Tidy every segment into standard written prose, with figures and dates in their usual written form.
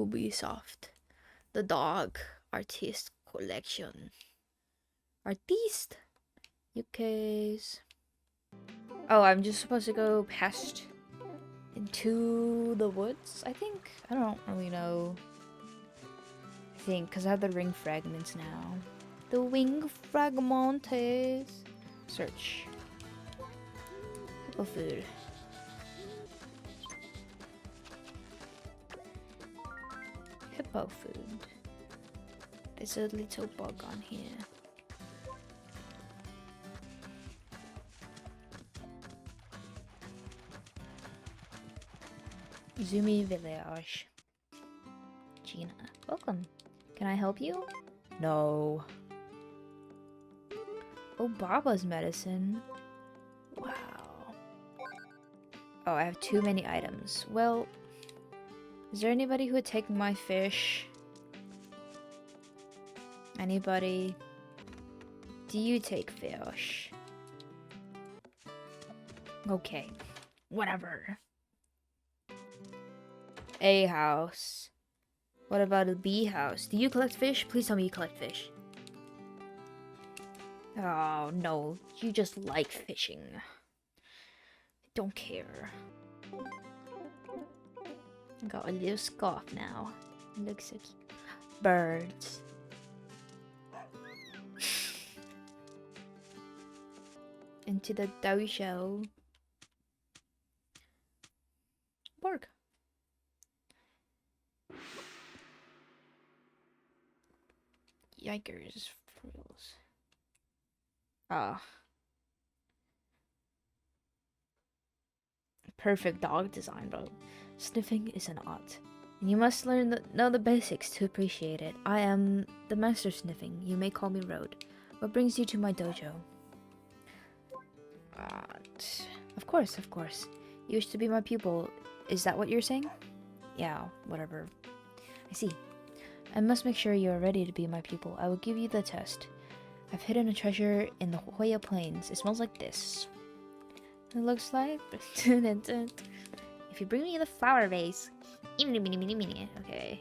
Ubisoft. The Dog Artist Collection. Artiste? UK's. Oh, I'm just supposed to go past into the woods, I think? I don't really know. I think, because I have the ring fragments now. The wing fragmentes. Search. Hippo food. Hippo food. There's a little bug on here. Zumi Village. Gina, welcome. Can I help you? No. Oh, Baba's medicine. Wow. Oh, I have too many items. Well, is there anybody who would take my fish? Anybody? Do you take fish? Okay. Whatever. A house. What about a B house? Do you collect fish? Please tell me you collect fish. Oh, no. You just like fishing. I don't care. I got a little scarf now. Looks so cute. Birds. Into the dojo. Borg. Yikers. Frills. Ah. Perfect dog design, bro. Sniffing is an art. And you must know the basics to appreciate it. I am the master sniffing. You may call me Road. What brings you to my dojo? Of course, of course. You wish to be my pupil. Is that what you're saying? Yeah, whatever. I see. I must make sure you are ready to be my pupil. I will give you the test. I've hidden a treasure in the Hoya Plains. It smells like this. It looks like... If you bring me the flower vase... Okay.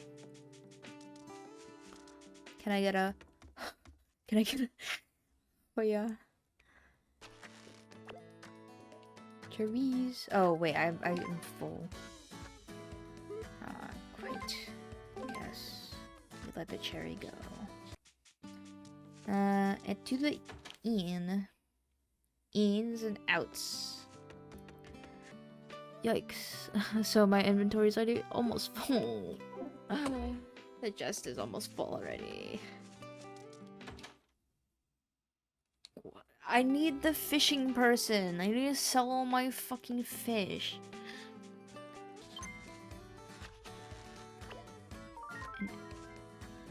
Can I get a... Can I get a... Hoya... Cherries... Oh, wait, I'm full. Great. Yes. Let the cherry go. And to the ins and outs. Yikes. So my inventory is already almost full. The chest is almost full already. I need the fishing person. I need to sell all my fucking fish.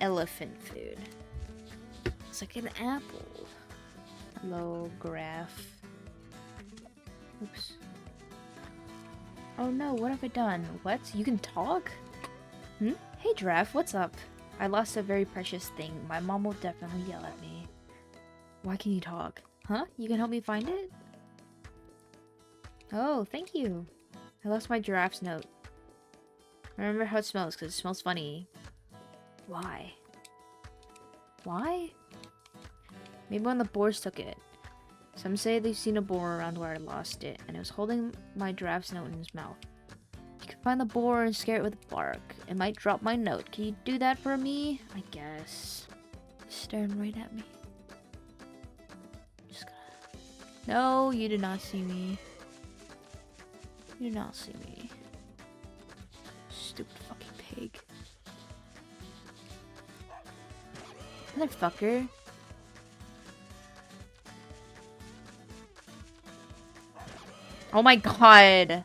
Elephant food. It's like an apple. Hello, Graph. Oops. Oh no, what have I done? What? You can talk? Hmm? Hey, Giraffe, what's up? I lost a very precious thing. My mom will definitely yell at me. Why can you talk? Huh? You can help me find it? Oh, thank you. I lost my giraffe's note. Remember how it smells, because it smells funny. Why? Why? Maybe one of the boars took it. Some say they've seen a boar around where I lost it, and it was holding my giraffe's note in his mouth. You can find the boar and scare it with bark. It might drop my note. Can you do that for me? I guess. Staring right at me. Just gonna... No, you did not see me. You did not see me. Stupid fucking pig. Motherfucker. Oh my god.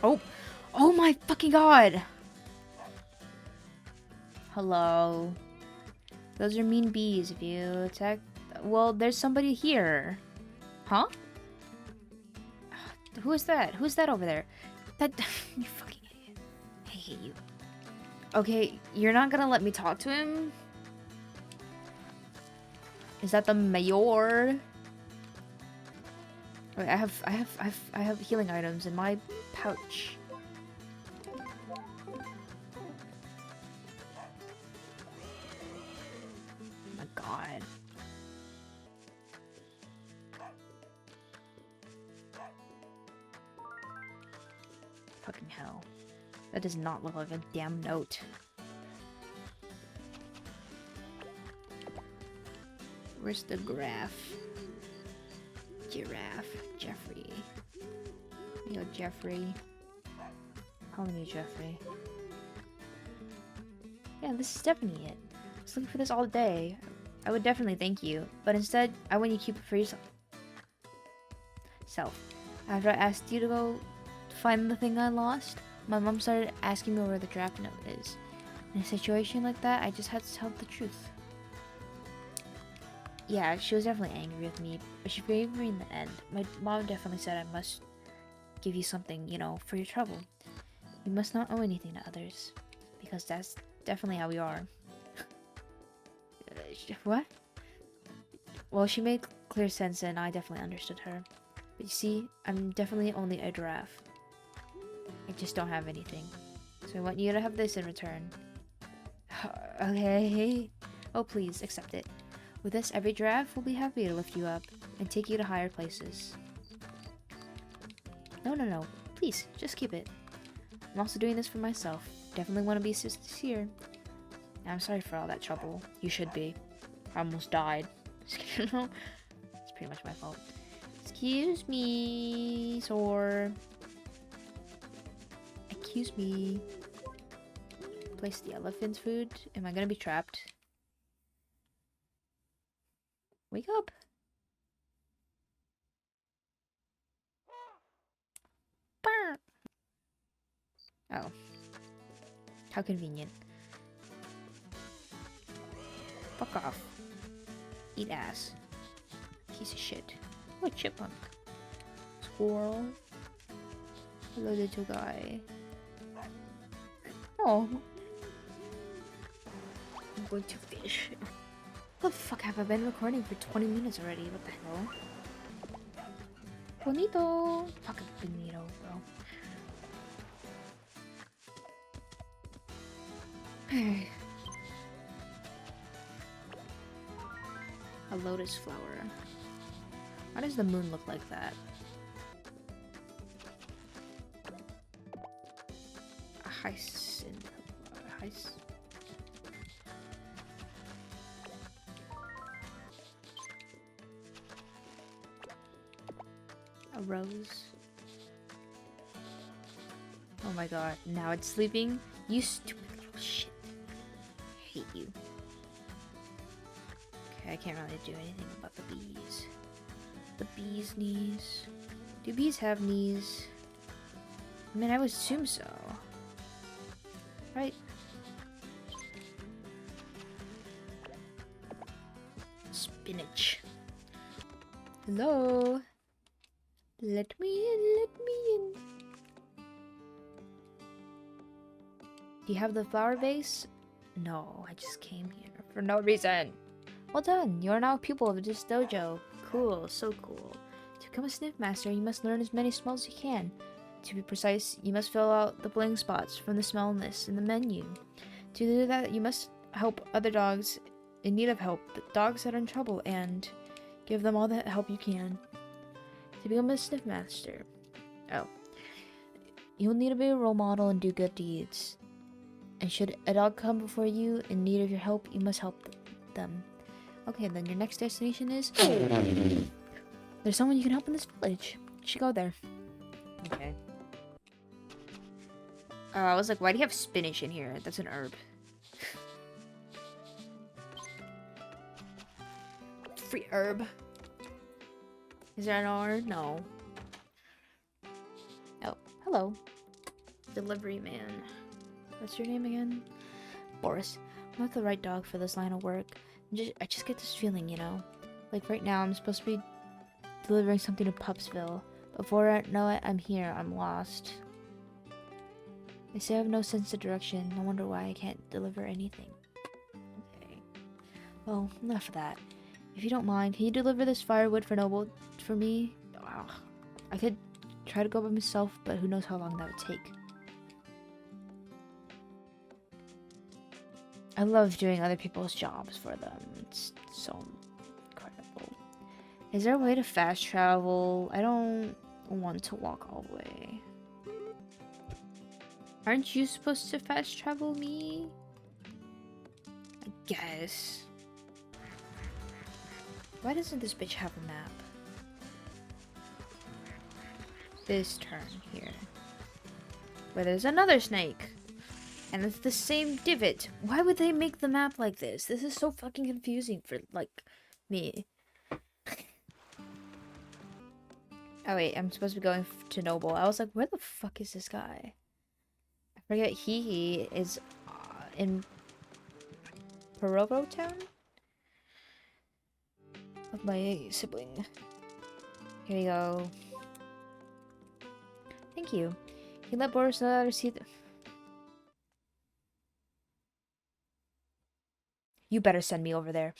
Oh. Oh my fucking god. Hello. Those are mean bees. If you attack... Well, there's somebody here. Huh? Who is that? Who's that over there? That... You fucking idiot. I hate you. Okay, you're not gonna let me talk to him? Is that the mayor? Wait, I have healing items in my pouch. Oh my god. Fucking hell. That does not look like a damn note. Where's the graph? Giraffe. Jeffrey. Yo, Jeffrey. Calling you Jeffrey. Yeah, this is definitely it. I was looking for this all day. I would definitely thank you, but instead, I want you to keep it for yourself. After I asked you to go find the thing I lost, my mom started asking me where the draft note is. In a situation like that, I just had to tell the truth. Yeah, she was definitely angry with me, but she forgave me in the end. My mom definitely said I must give you something, you know, for your trouble. You must not owe anything to others, because that's definitely how we are. What? Well, she made clear sense and I definitely understood her. But you see, I'm definitely only a giraffe. I just don't have anything. So I want you to have this in return. Okay. Oh, please, accept it. With this, every giraffe will be happy to lift you up and take you to higher places. No. Please, just keep it. I'm also doing this for myself. Definitely want to be sincere. I'm sorry for all that trouble. You should be. I almost died. It's pretty much my fault. Excuse me, sir. Excuse me. Place the elephant's food. Am I gonna be trapped? Wake up. Burr. Oh. How convenient. Fuck off. Eat ass. Piece of shit. What chipmunk? Squirrel. Hello, little guy. Oh. I'm going to fish. What the fuck have I been recording for 20 minutes already? What the hell? Bonito. Fucking bonito, bro. A lotus flower. Why does the moon look like that? A hyacinth. A rose. Oh my god, now it's sleeping? You stupid little shit. I hate you. Okay, I can't really do anything about the bees. The bees' knees. Do bees have knees? I mean, I would assume so. Right? Spinach. Hello? Let me in. Do you have the flower vase? No, I just came here for no reason. Well done, you are now a pupil of this dojo. Cool, so cool. To become a sniff master, you must learn as many smells as you can. To be precise, you must fill out the blank spots from the smell list in the menu. To do that, you must help other dogs in need of help, dogs that are in trouble, and give them all the help you can. To become a sniff master. Oh. You'll need to be a role model and do good deeds. And should a dog come before you in need of your help, you must help them. Okay, then your next destination is... There's someone you can help in this village. You should go there. Okay. I was like, why do you have spinach in here? That's an herb. Free herb. Is there an R? No. Oh, hello. Delivery man. What's your name again? Boris. I'm not the right dog for this line of work. I just get this feeling, you know? Like right now, I'm supposed to be delivering something to Pupsville. Before I know it, I'm here. I'm lost. They say I have no sense of direction. I wonder why I can't deliver anything. Okay. Well, enough of that. If you don't mind, can you deliver this firewood for Noble for me? I could try to go by myself, but who knows how long that would take. I love doing other people's jobs for them. It's so incredible. Is there a way to fast travel? I don't want to walk all the way. Aren't you supposed to fast travel me? I guess. Why doesn't this bitch have a map? This turn here. Where there's another snake. And it's the same divot. Why would they make the map like this? This is so fucking confusing for, like, me. Oh wait, I'm supposed to be going to Noble. I was like, where the fuck is this guy? I forget he is in Perovo Town? With my sibling. Here we go. Thank you. He let Boris know that I received. You better send me over there.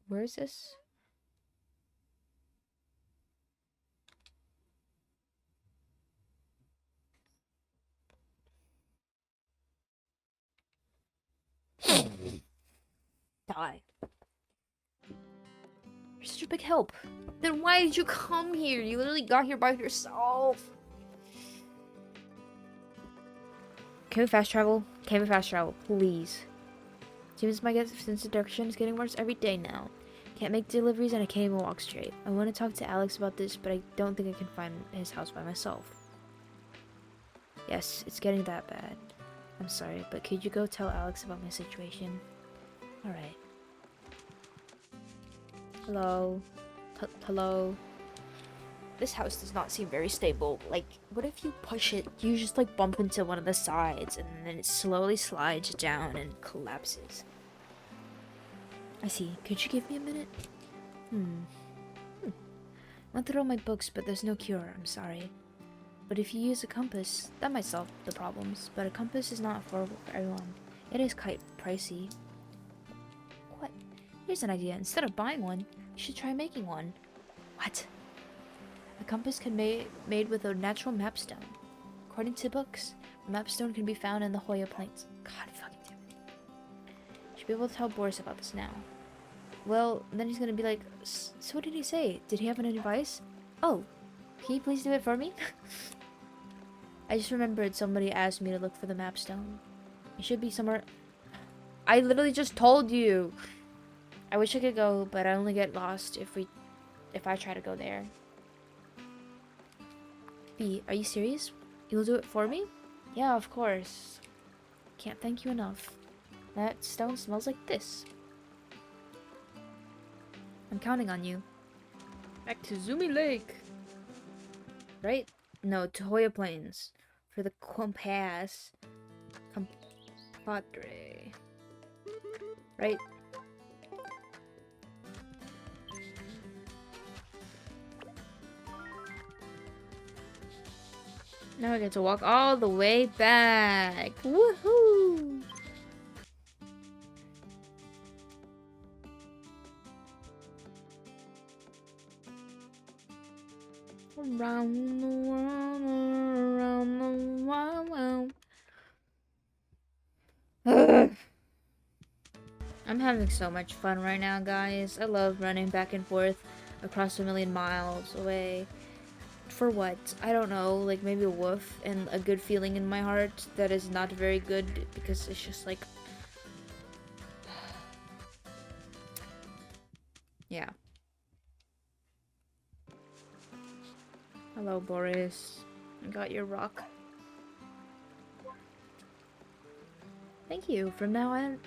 Where is this? Die. You're such a big help. Then why did you come here? You literally got here by yourself. Can we fast travel? Can we fast travel, please? Seems my sense of direction is getting worse every day now. Can't make deliveries and I can't even walk straight. I want to talk to Alex about this, but I don't think I can find his house by myself. Yes, it's getting that bad. I'm sorry, but could you go tell Alex about my situation? Alright. Hello? Hello? This house does not seem very stable. Like, what if you push it, you just like bump into one of the sides and then it slowly slides down and collapses. I see. Could you give me a minute? I went through all my books, but there's no cure. I'm sorry. But if you use a compass, that might solve the problems. But a compass is not affordable for everyone. It is quite pricey. What? Here's an idea. Instead of buying one, you should try making one. What? A compass can be made with a natural mapstone. According to books, a mapstone can be found in the Hoya Plains. God fucking damn it. You should be able to tell Boris about this now. Well, then he's gonna be like, so what did he say? Did he have any advice? Oh, can you please do it for me? I just remembered somebody asked me to look for the mapstone. It should be somewhere. I literally just told you. I wish I could go, but I only get lost if I try to go there. B, are you serious? You'll do it for me? Yeah, of course. Can't thank you enough. That stone smells like this. I'm counting on you. Back to Zumi Lake. Right? No, to Hoya Plains. For the compass. Compadre. Right? Now I get to walk all the way back. Woohoo! Around the world, around the world. I'm having so much fun right now, guys. I love running back and forth across 1,000,000 miles away. For what? I don't know, like maybe a woof and a good feeling in my heart that is not very good because it's just like... yeah. Hello, Boris. I got your rock. Thank you. From now on,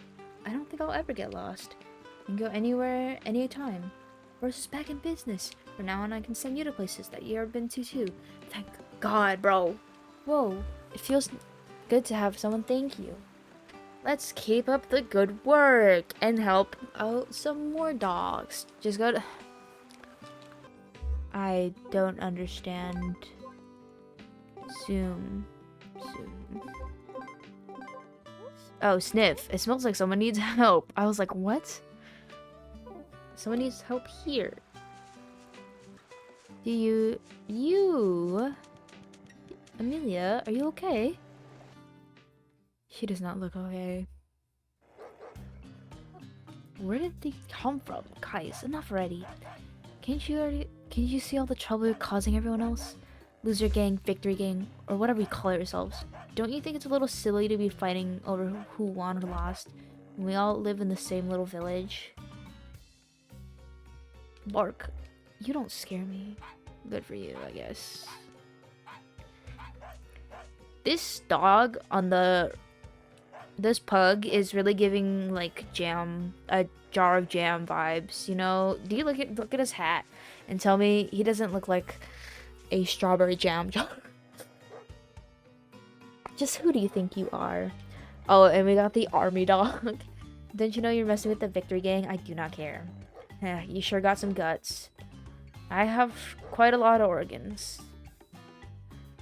I don't think I'll ever get lost. You can go anywhere, anytime. Boris is back in business. From now on, I can send you to places that you've been to too. Thank God, bro. Whoa, it feels good to have someone thank you. Let's keep up the good work and help out some more dogs. Just go to... I don't understand. Zoom. Oh, sniff. It smells like someone needs help. I was like, what? Someone needs help here. You... Amelia, are you okay? She does not look okay. Where did they come from? Guys, enough already. Can't you see all the trouble you're causing everyone else? Loser gang, victory gang, or whatever you call yourselves. Don't you think it's a little silly to be fighting over who won or lost when we all live in the same little village? Bark, you don't scare me. Good for you, I guess. This dog on this pug is really giving like a jar of jam vibes, you know? Do you look at his hat and tell me he doesn't look like a strawberry jam jar? Just who do you think you are? Oh, and we got the army dog. Don't you know you're messing with the victory gang? I do not care. Yeah, you sure got some guts. I have quite a lot of organs.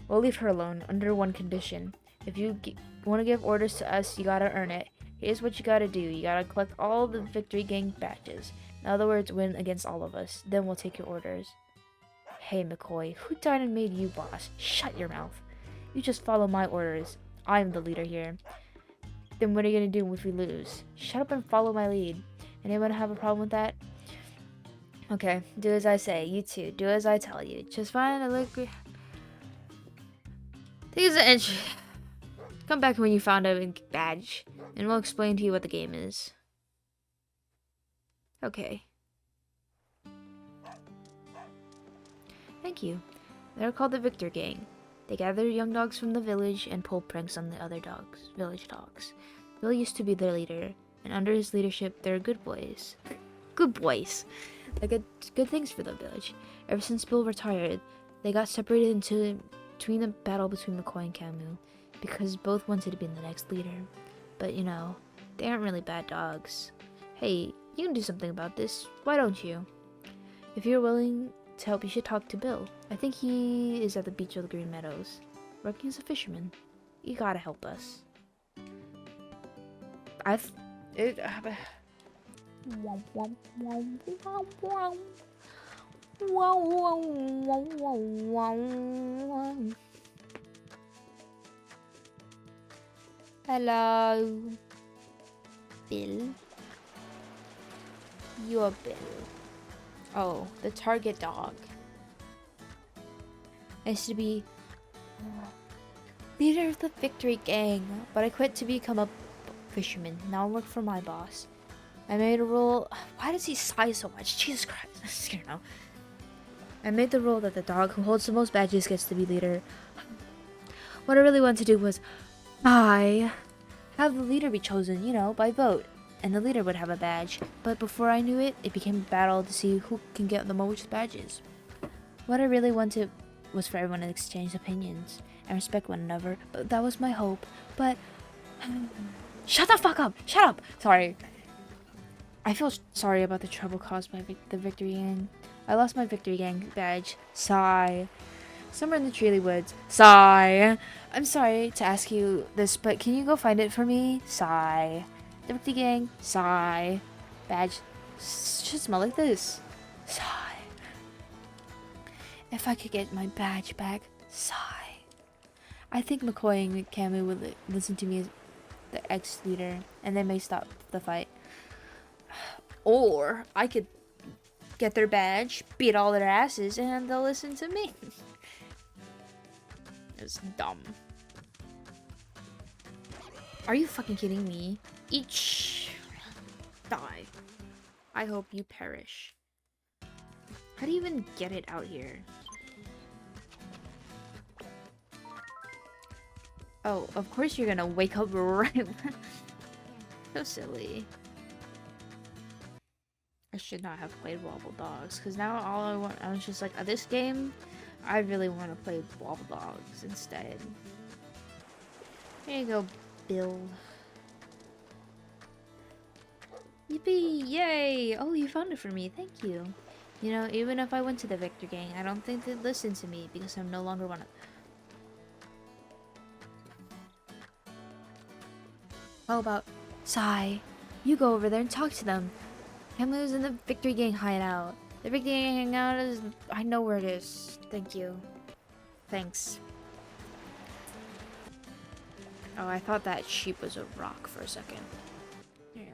We'll leave her alone, under one condition. If you want to give orders to us, you gotta earn it. Here's what you gotta do. You gotta collect all the victory gang badges. In other words, win against all of us. Then we'll take your orders. Hey, McCoy, who died and made you boss? Shut your mouth. You just follow my orders. I'm the leader here. Then what are you gonna do if we lose? Shut up and follow my lead. Anyone have a problem with that? Okay, do as I say. You too. Do as I tell you. Just find a look. These are entry. Come back when you found a badge, and we'll explain to you what the game is. Okay. Thank you. They're called the Victor Gang. They gather young dogs from the village and pull pranks on the other dogs, village dogs. Bill used to be their leader, and under his leadership, they're good boys. Good boys. They did good things for the village. Ever since Bill retired, they got separated between the battle between McCoy and Camus, because both wanted to be the next leader. But you know, they aren't really bad dogs. Hey, you can do something about this. Why don't you? If you're willing to help, you should talk to Bill. I think he is at the beach of the Green Meadows, working as a fisherman. You gotta help us. Hello, Bill. You're Bill. Oh, the target dog. I used to be leader of the Victory Gang, but I quit to become a fisherman. Now I work for my boss. I made a rule. Why does he sigh so much? Jesus Christ. I'm scared now. I made the rule that the dog who holds the most badges gets to be leader. What I really wanted to do was have the leader be chosen, you know, by vote. And the leader would have a badge. But before I knew it, it became a battle to see who can get the most badges. What I really wanted was for everyone to exchange opinions and respect one another. But that was my hope. But shut the fuck up! Shut up! Sorry. I feel sorry about the trouble caused by the Victory Gang. I lost my Victory Gang badge. Sigh. Somewhere in the Treely Woods. Sigh. I'm sorry to ask you this, but can you go find it for me? Sigh. The Victory Gang. Sigh. Badge should smell like this. Sigh. If I could get my badge back. Sigh. I think McCoy and Camus would listen to me as the ex-leader, and they may stop the fight. Or I could get their badge, beat all their asses, and they'll listen to me. It's dumb. Are you fucking kidding me? Each die. I hope you perish. How do you even get it out here? Oh, of course you're gonna wake up right. So silly. I should not have played Wobble Dogs, because now I was just like, this game, I really want to play Wobble Dogs instead. Here you go, Bill. Yippee! Yay! Oh, you found it for me. Thank you. You know, even if I went to the Victor Gang, I don't think they'd listen to me because I'm no longer one of them. How about, Sai, you go over there and talk to them. Family was in the Victory Gang hideout. The Victory Gang hangout is... I know where it is. Thank you. Thanks. Oh, I thought that sheep was a rock for a second. There you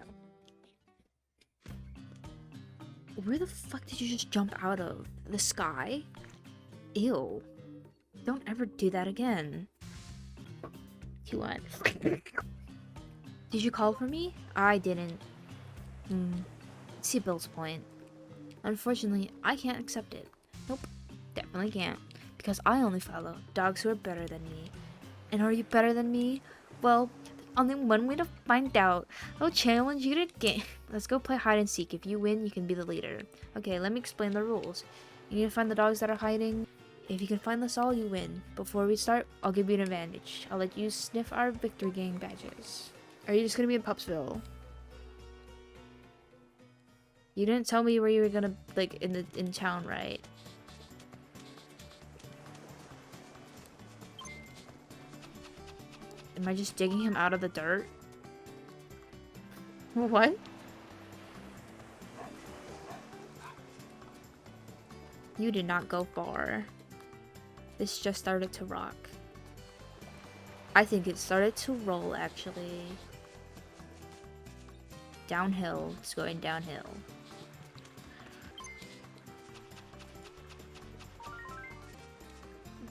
go. Where the fuck did you just jump out of? The sky? Ew. Don't ever do that again. You what? Did you call for me? I didn't. See Bill's point. Unfortunately, I can't accept it. Nope, definitely can't. Because I only follow dogs who are better than me. And are you better than me? Well, only one way to find out. I'll challenge you to game. Let's go play hide and seek. If you win, you can be the leader. Okay, let me explain the rules. You need to find the dogs that are hiding. If you can find us all, you win. Before we start, I'll give you an advantage. I'll let you sniff our Victory Gang badges. Are you just gonna be in Pupsville? You didn't tell me where you were gonna, like, in town, right? Am I just digging him out of the dirt? What? You did not go far. This just started to rock. I think it started to roll, actually. Downhill. It's going downhill.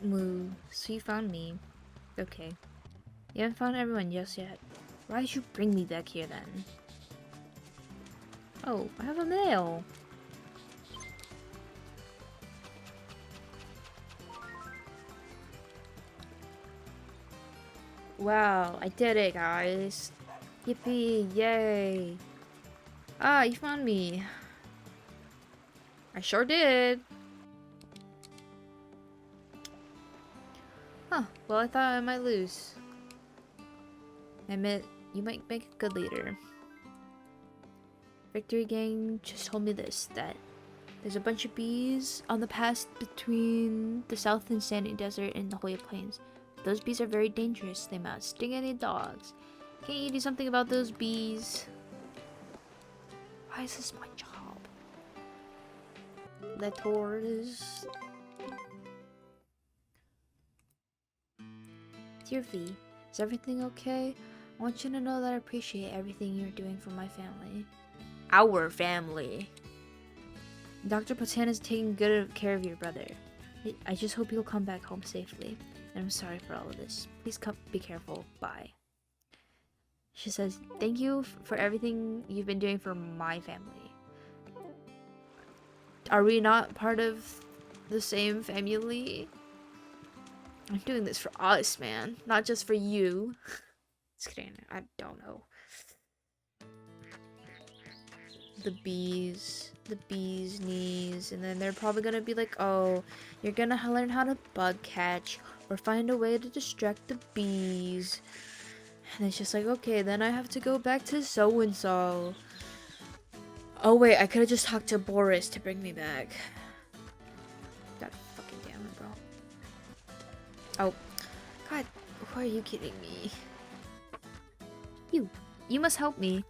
Moo. So you found me. Okay. You haven't found everyone just yet. Why did you bring me back here then? Oh, I have a mail. Wow, I did it, guys. Yippee, yay. Ah, you found me. I sure did. Huh, well, I thought I might lose. I admit, you might make a good leader. Victory Gang just told me this, that there's a bunch of bees on the pass between the South and Sandy Desert and the Hoya Plains. Those bees are very dangerous. They might sting any dogs. Can't you do something about those bees? Why is this my job? Letters. Dear V, is everything okay? I want you to know that I appreciate everything you're doing for my family. Our family. Dr. Potan is taking good care of your brother. I just hope you'll come back home safely. And I'm sorry for all of this. Please be careful. Bye. She says, thank you for everything you've been doing for my family. Are we not part of the same family? I'm doing this for us, man. Not just for you. Just kidding. I don't know. The bees knees, and then they're probably gonna be like, oh, you're gonna learn how to bug catch or find a way to distract the bees. And it's just like, okay, then I have to go back to so and so. Oh wait, I could have just talked to Boris to bring me back. God fucking damn it, bro. Oh god, why are you kidding me? You must help me.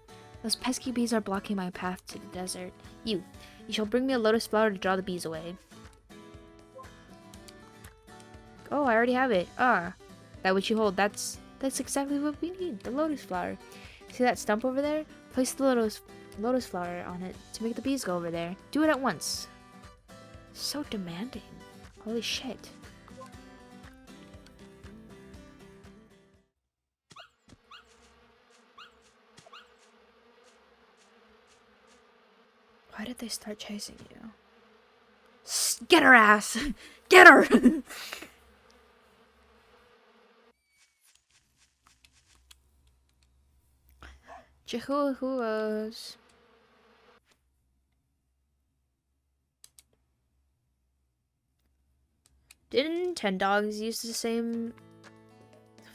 Those pesky bees are blocking my path to the desert. You shall bring me a lotus flower to draw the bees away. Oh, I already have it. Ah, that which you hold, that's exactly what we need, the lotus flower. See that stump over there? Place the lotus flower on it to make the bees go over there. Do it at once. So demanding. Holy shit. Why did they start chasing you? Get her ass! Get her! Chihuahuas. Didn't 10 dogs use the same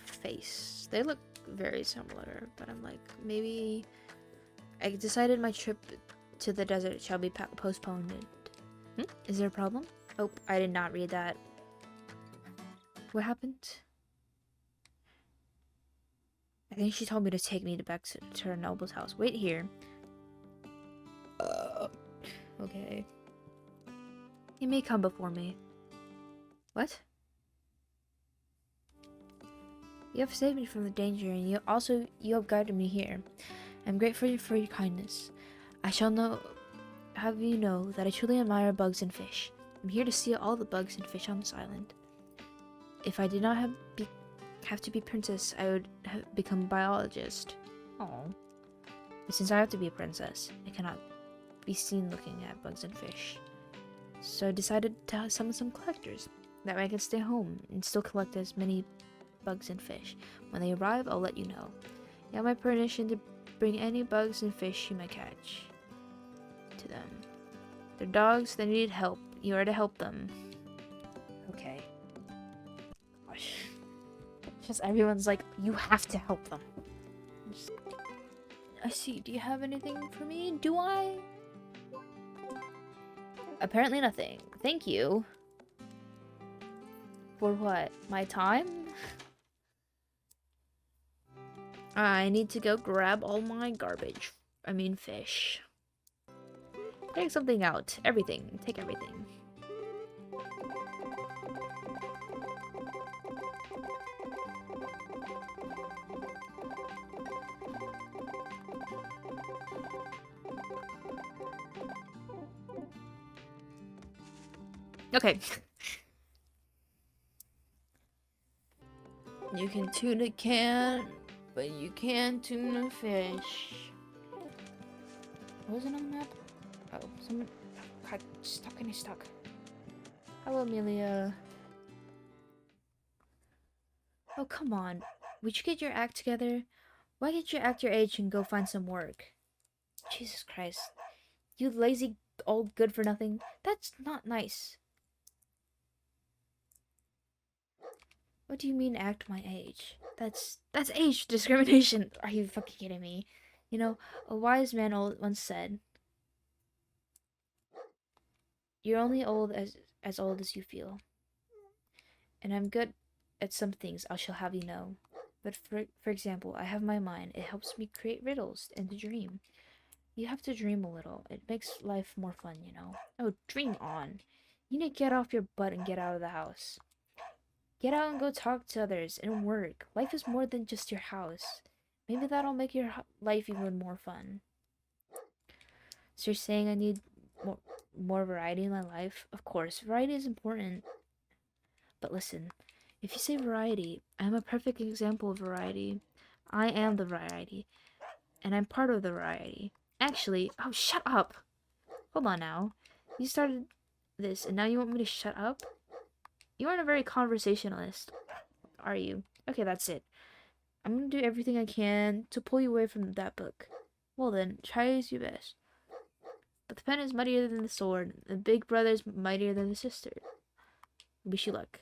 face? They look very similar, but I'm like, maybe I decided my trip to the desert shall be postponed. Is there a problem? Oh, I did not read that. What happened? I think she told me to take me back to her noble's house. Wait here. Okay. He may come before me. What? You have saved me from the danger, and you have guided me here. I'm grateful for your kindness. I shall have you know that I truly admire bugs and fish. I'm here to see all the bugs and fish on this island. If I did not have to be princess, I would have become a biologist. Oh. But since I have to be a princess, I cannot be seen looking at bugs and fish. So I decided to summon some collectors. That way I can stay home and still collect as many bugs and fish. When they arrive, I'll let you know. You have my permission to bring any bugs and fish you may catch to them. They're dogs, they need help. You are to help them. Okay. Gosh. Just everyone's like, you have to help them. I see. Do you have anything for me? Do I? Apparently nothing. Thank you. For what? My time? I need to go grab all my garbage. I mean fish. Take something out. Everything. Take everything. Okay. You can tune a can, but you can't tune a fish. What was it on the map? Oh, someone... God, stuck. Hello, Amelia. Oh, come on. Would you get your act together? Why can't you act your age and go find some work? Jesus Christ. You lazy old good for nothing. That's not nice. What do you mean act my age? That's age discrimination. Are you fucking kidding me? You know, a wise man once said, "You're only as old as you feel." And I'm good at some things, I shall have you know. But for example, I have my mind. It helps me create riddles and to dream. You have to dream a little. It makes life more fun, you know. Oh, dream on. You need to get off your butt and get out of the house. Get out and go talk to others and work. Life is more than just your house. Maybe that'll make your life even more fun. So you're saying I need more variety in my life? Of course, variety is important. But listen, if you say variety, I'm a perfect example of variety. I am the variety, and I'm part of the variety. Actually, oh, shut up. Hold on now. You started this, and now you want me to shut up? You aren't a very conversationalist, are you? Okay, that's it. I'm gonna do everything I can to pull you away from that book. Well then, try as your best. But the pen is mightier than the sword, and big brother is mightier than the sister. Wish you luck.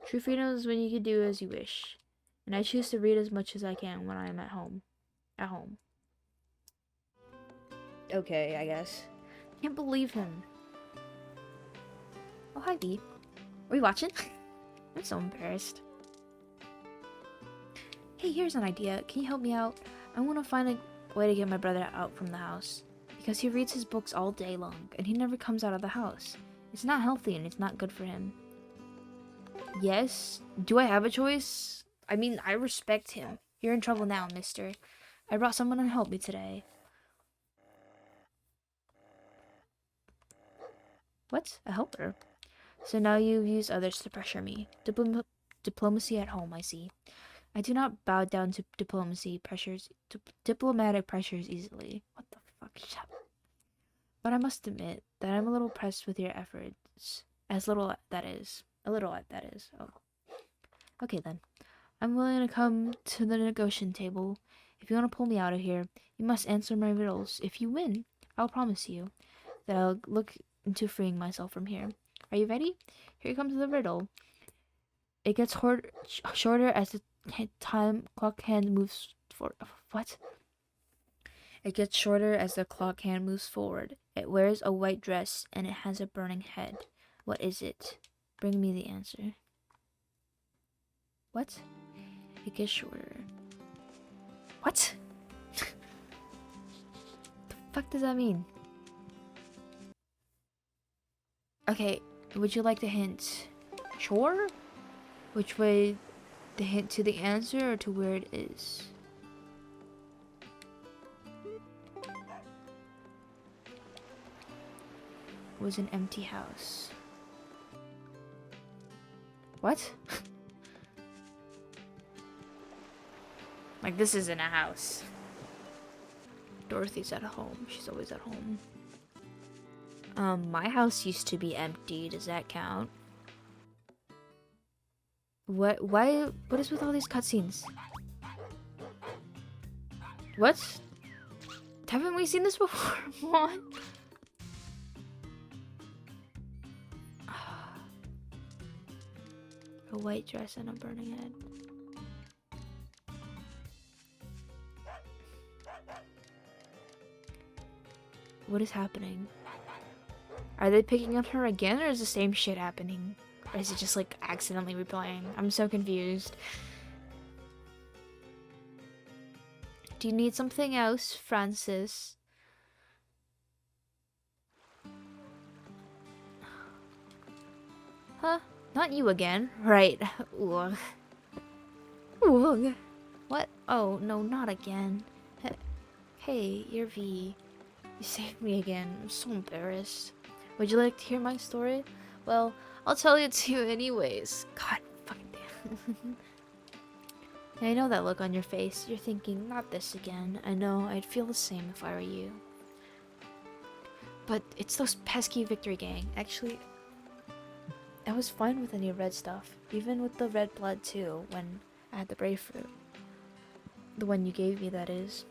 True freedom is when you can do as you wish, and I choose to read as much as I can when I am at home. Okay, I guess. Can't believe him. Oh, hi, B. Are we watching? I'm so embarrassed. Hey, here's an idea. Can you help me out? I want to find a way to get my brother out from the house. Because he reads his books all day long, and he never comes out of the house. It's not healthy, and it's not good for him. Yes? Do I have a choice? I mean, I respect him. You're in trouble now, mister. I brought someone to help me today. What? A helper? So now you use others to pressure me. Diplomacy at home, I see. I do not bow down to diplomatic pressures easily. What the fuck? Shut up. But I must admit that I'm a little pressed with your efforts. A little, that is. Oh. Okay then. I'm willing to come to the negotiation table. If you want to pull me out of here, you must answer my riddles. If you win, I'll promise you that I'll look into freeing myself from here. Are you ready? Here comes the riddle. It gets shorter as the time clock hand moves forward. What? It gets shorter as the clock hand moves forward. It wears a white dress and it has a burning head. What is it? Bring me the answer. What? It gets shorter. What? The fuck does that mean? Okay, would you like the hint? Sure? Which way? The hint to the answer or to where it is? It was an empty house. What? Like, this isn't a house. Dorothy's at home. She's always at home. My house used to be empty. Does that count? What? Why? What is with all these cutscenes? What? Haven't we seen this before? What? A white dress and a burning head. What is happening? Are they picking on her again, or is the same shit happening? Or is it just like accidentally replaying? I'm so confused. Do you need something else, Francis? Huh? Not you again. Right. Ugh. Ugh. What? Oh, no, not again. Hey, you're V. You saved me again. I'm so embarrassed. Would you like to hear my story? Well, I'll tell it to you anyways. God fucking damn. I know that look on your face. You're thinking, not this again. I know, I'd feel the same if I were you. But it's those pesky Victory Gang. Actually, I was fine with any red stuff. Even with the red blood too, when I had the brave fruit. The one you gave me, that is.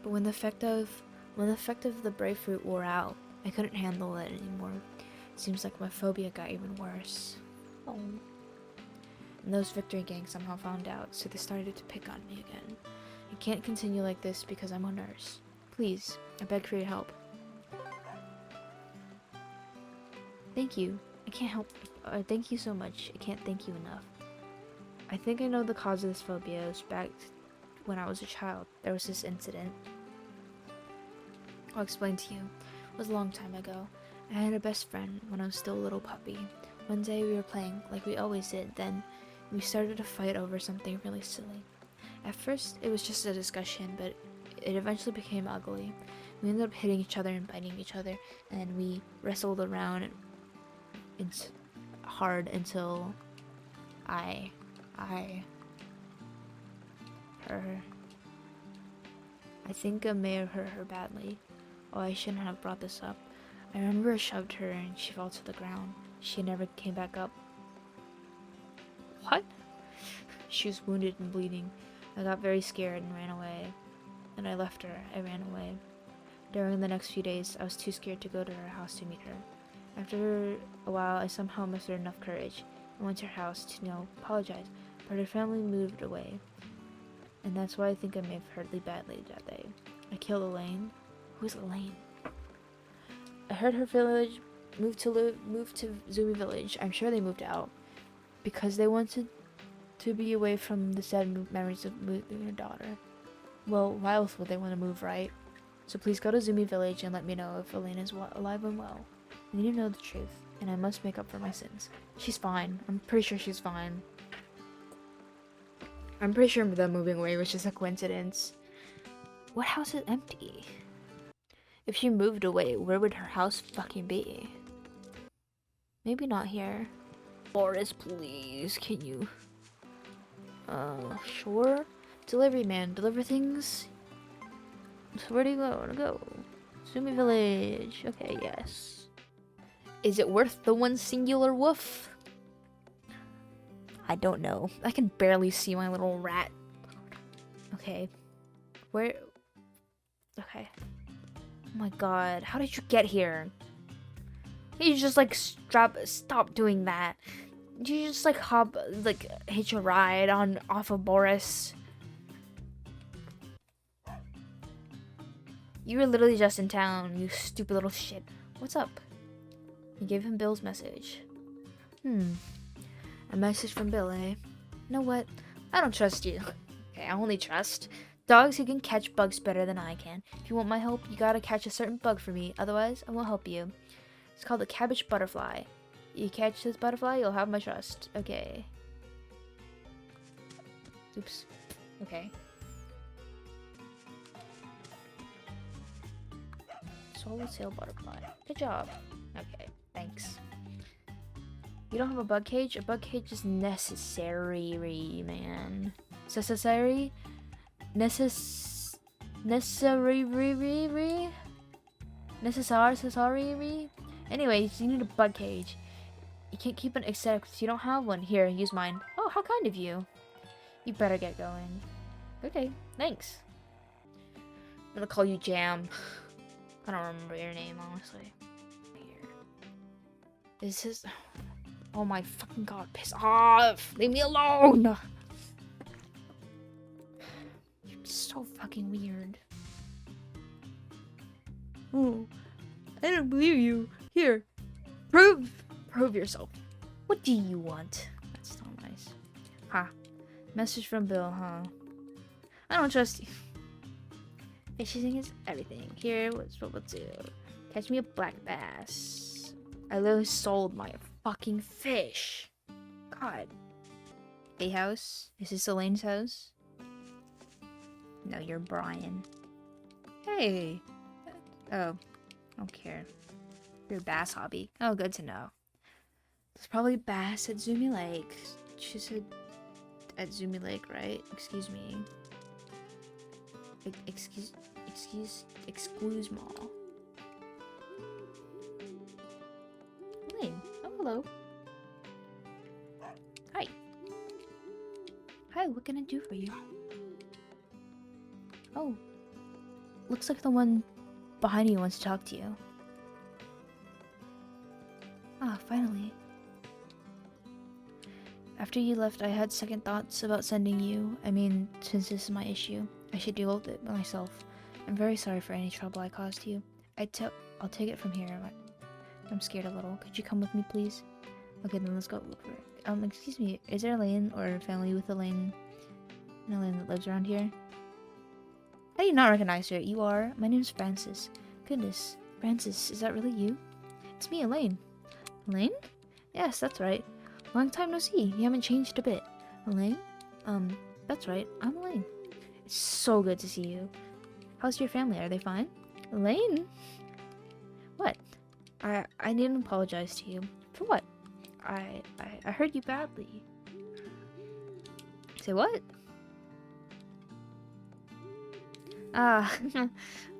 But when the effect of the brave fruit wore out, I couldn't handle it anymore. It seems like my phobia got even worse. Oh. And those Victory Gang somehow found out, so they started to pick on me again. I can't continue like this because I'm a nurse. Please, I beg for your help. Thank you. I can't help. Thank you so much. I can't thank you enough. I think I know the cause of this phobia. It was back when I was a child. There was this incident. I'll explain to you. It was a long time ago. I had a best friend when I was still a little puppy. One day we were playing like we always did, then we started a fight over something really silly. At first, it was just a discussion, but it eventually became ugly. We ended up hitting each other and biting each other, and then we wrestled around hard until I hurt her. I think I may have hurt her badly. Oh, I shouldn't have brought this up. I remember I shoved her and she fell to the ground. She never came back up. What? She was wounded and bleeding. I got very scared and ran away. And I left her. I ran away. During the next few days, I was too scared to go to her house to meet her. After a while, I somehow mustered enough courage and went to her house to, apologize. But her family moved away. And that's why I think I may have hurt Lee badly that day. I killed Elaine. Who's Elaine? I heard her village moved to Zumi Village. I'm sure they moved out because they wanted to be away from the sad memories of losing their daughter. Well, why else would they want to move, right? So please go to Zumi Village and let me know if Elaine is alive and well. I need to know the truth, and I must make up for my sins. She's fine. I'm pretty sure she's fine. I'm pretty sure them moving away was just a coincidence. What house is empty? If she moved away, where would her house fucking be? Maybe not here. Boris, please, can you? Sure? Delivery man, deliver things? So where do you go? Zumi Village. Okay, yes. Is it worth the one singular woof? I don't know. I can barely see my little rat. Okay. Where? Okay. Oh my god, how did you get here? You just like stop doing that. You just like hitch a ride off of Boris. You were literally just in town, you stupid little shit. What's up? You gave him Bill's message. A message from Bill, eh? You know what? I don't trust you. Okay, I only trust dogs who can catch bugs better than I can. If you want my help, you gotta catch a certain bug for me. Otherwise, I won't help you. It's called the cabbage butterfly. You catch this butterfly, you'll have my trust. Okay. Oops. Okay. Swallowtail butterfly. Good job. Okay, thanks. You don't have a bug cage? A bug cage is necessary, man. Necessary? Necessary? Anyways, you need a bug cage. You can't keep an except if you don't have one. Here, use mine. Oh, how kind of you. You better get going. Okay, thanks. I'm gonna call you Jam. I don't remember your name, honestly. Here. Is this... Oh my fucking god, piss off! Leave me alone! You're so fucking weird. Oh, I don't believe you. Here, prove yourself. What do you want? That's so nice. Ha. Message from Bill, huh? I don't trust you. Fishing is everything. Here, what's what we'll do? Catch me a black bass. I literally sold my fucking fish. God. A house? Is this Elaine's house? No, you're Brian. Hey. Oh, I don't care. Your bass hobby. Oh, good to know. There's probably bass at Zoomy Lake. She said at Zoomy Lake, right? Excuse me. Excuse me. Elaine. Oh, hello. Hi. Hi, what can I do for you? Oh. Looks like the one behind you wants to talk to you. Ah, finally. After you left, I had second thoughts about sending you. I mean, since this is my issue, I should deal with it myself. I'm very sorry for any trouble I caused you. I'll take it from here. I'm scared a little. Could you come with me, please? Okay, then let's go look for it. Excuse me, is there Elaine or family with Elaine? An Elaine that lives around here? I do not recognize her. You are? My name's Francis. Goodness, Francis, is that really you? It's me, Elaine. Elaine? Yes, that's right. Long time no see. You haven't changed a bit. Elaine? That's right. I'm Elaine. It's so good to see you. How's your family? Are they fine? Elaine? What? I need to apologize to you. For what? I heard you badly. Say what? Ah, well,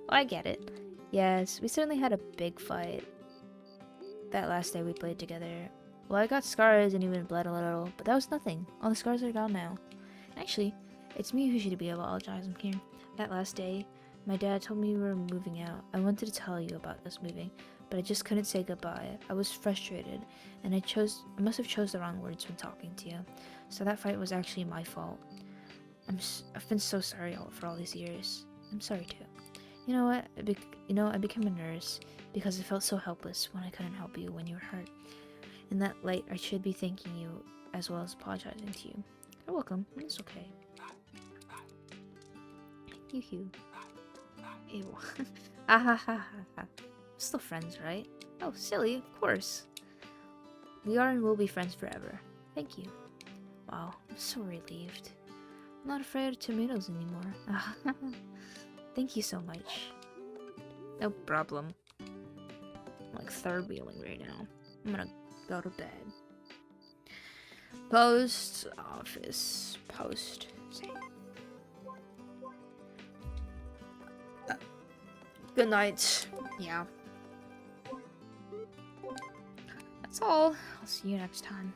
I get it. Yes, we certainly had a big fight that last day we played together. Well, I got scars and even bled a little, but that was nothing. All the scars are gone now. Actually, it's me who should be apologizing here. That last day, my dad told me we were moving out. I wanted to tell you about us moving, but I just couldn't say goodbye. I was frustrated, and I must have chose the wrong words when talking to you. So that fight was actually my fault. I've been so sorry for all these years. I'm sorry too. You know what? I became a nurse because I felt so helpless when I couldn't help you when you were hurt. In that light, I should be thanking you as well as apologizing to you. You're welcome. It's okay. Yoo-hoo. Ew. Ah ha ha ha ha. Still friends, right? Oh, silly, of course. We are and will be friends forever. Thank you. Wow, I'm so relieved. I'm not afraid of tomatoes anymore. Thank you so much. No problem. I'm like third wheeling right now. I'm gonna go to bed. Post office. Post. Good night. Yeah. That's all. I'll see you next time.